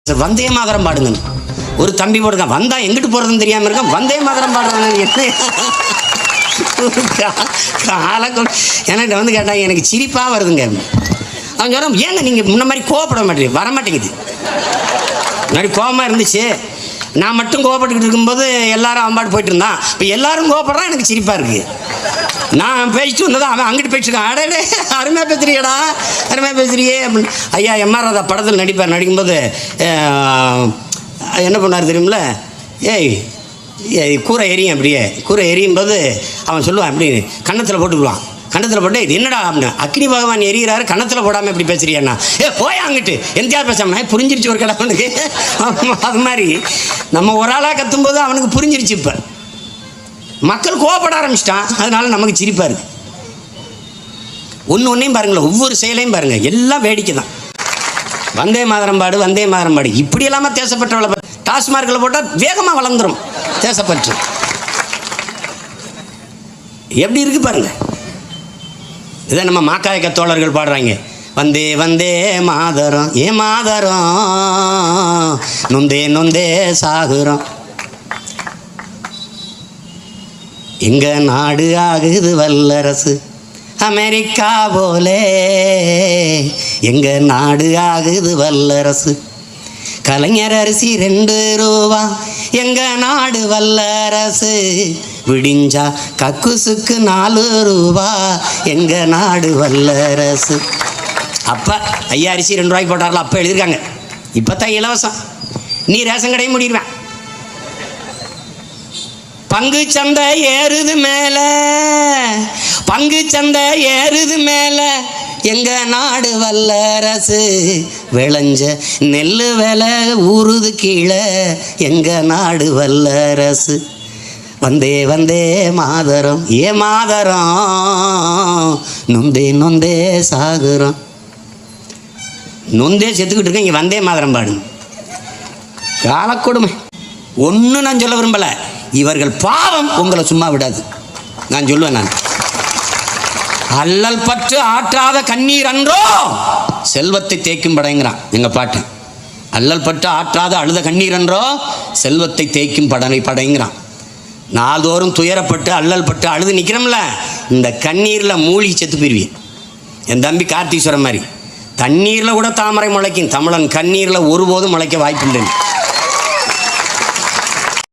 வந்தே மாதரம் பாடுங்க. ஒரு தம்பி போடுங்க, வந்தா எங்கிட்டு போறதுன்னு தெரியாம இருக்க வந்தே மாதரம் பாடுறது காலக்கம். என்கிட்ட வந்து கேட்டாங்க, எனக்கு சிரிப்பா வருதுங்க. அவன் சொல்றான், ஏங்க நீங்க முன்ன மாதிரி கோவப்பட மாட்டேங்க, வர மாட்டேங்குது. முன்னாடி கோபமா இருந்துச்சு, நான் மட்டும் கோவப்பட்டுக்கிட்டு இருக்கும்போது எல்லாரும் அவன் பாட்டு போயிட்டு இருந்தான். இப்போ எல்லாரும் கோவப்படுறான், எனக்கு சிரிப்பா இருக்கு. நான் பேசிட்டு வந்ததான் அவன் அங்கிட்டு பேசிருக்கான். அடே அருமையாக பேசுறியடா, அருமையாக பேசுறியே அப்படின்னு. ஐயா எம்ஆர் ராதா படத்தில் நடிப்பார். நடிக்கும்போது என்ன பண்ணார் தெரியுமில்ல, ஏய் கூரை எரியும், அப்படியே கூரை எரியும் போது அவன் சொல்லுவான், அப்படி கன்னத்தில் போட்டுக்குவான். கன்னத்தில் போட்டு இது என்னடா அப்படின்னு, அக்னி பகவான் எரிகிறாரு, கன்னத்தில் போடாமல் எப்படி பேசுறியாண்ணா, போய் அங்கிட்டு எந்தியா பேசாம புரிஞ்சிருச்சு ஒரு கடவுனுக்கு. அது மாதிரி நம்ம ஒரு ஆளாக கத்தும்போது அவனுக்கு புரிஞ்சிருச்சு. இப்போ மக்கள் கோவப்பட ஆரம்பிச்சிட்டான், அதனால நமக்கு சிரிப்பா இருக்கு. ஒன்றையும் பாருங்களேன், ஒவ்வொரு செயலையும் பாருங்க, எல்லாம் வேடிக்கை தான். வந்தே மாதரம் பாடு, வந்தே மாதரம் பாடு, இப்படி இல்லாமல் தேசப்பற்றவளை டாஸ்மார்க்கில் போட்டால் வேகமாக வளர்ந்துடும் தேசப்பற்று. எப்படி இருக்கு பாருங்க. இதை நம்ம மாக்காயக்க தோழர்கள் பாடுறாங்க, வந்தே வந்தே மாதரம் ஏ மாதரம் நொந்தே நொந்தே சாகுறோம், எங்க நாடு ஆகுது வல்லரசு அமெரிக்கா போலே, எங்க நாடு ஆகுது வல்லரசு. கலைஞர் அரிசி 2 ரூபா, எங்க நாடு வல்லரசு. விடிஞ்சா கக்குசுக்கு 4 ரூபா, எங்க நாடு வல்லரசு. அப்போ ஐயா அரிசி 2 ரூபாய்க்கு போட்டார்ல, அப்போ எழுதியிருக்காங்க. இப்போ தான் இலவசம், நீ ரேஷன் கடையும் முடிடுவேன். பங்கு சந்தை ஏறுது மேல, பங்கு சந்தை ஏறுது மேல, எங்க நாடு வல்லரசு. விளைஞ்ச நெல்லு விலை ஊறுது கீழே, எங்க நாடு வல்லரசு. வந்தே வந்தே மாதரம் ஏ மாதரம் நொந்தே நொந்தே சாகுறோம். நொந்தே செத்துக்கிட்டு இருக்கேன், இங்கே வந்தே மாதரம் பாடுங்க. காலக்கொடுமை. ஒன்றும் நான் சொல்ல விரும்பல, இவர்கள் பாவம் உங்களை சும்மா விடாது. நான் சொல்லுவேன், நான் அல்லல் பற்று ஆற்றாத கண்ணீர் அன்றோ செல்வத்தை தேய்க்கும் படைங்கிறான் எங்க பாட்டு. அல்லல் பற்று ஆற்றாத அழுத கண்ணீர் அன்றோ செல்வத்தை தேய்க்கும் படைங்கிறான். நாள்தோறும் துயரப்பட்டு அல்லல் பட்டு அழுது நிற்கிறோம்ல, இந்த கண்ணீரில் மூழ்கி செத்து போயிருவீங்க. என் தம்பி கார்த்தீஸ்வரன் மாதிரி தண்ணீரில் கூட தாமரை முளைக்கும், தமிழன் கண்ணீரில் ஒருபோதும் முளைக்க வாய்ப்பில்லை.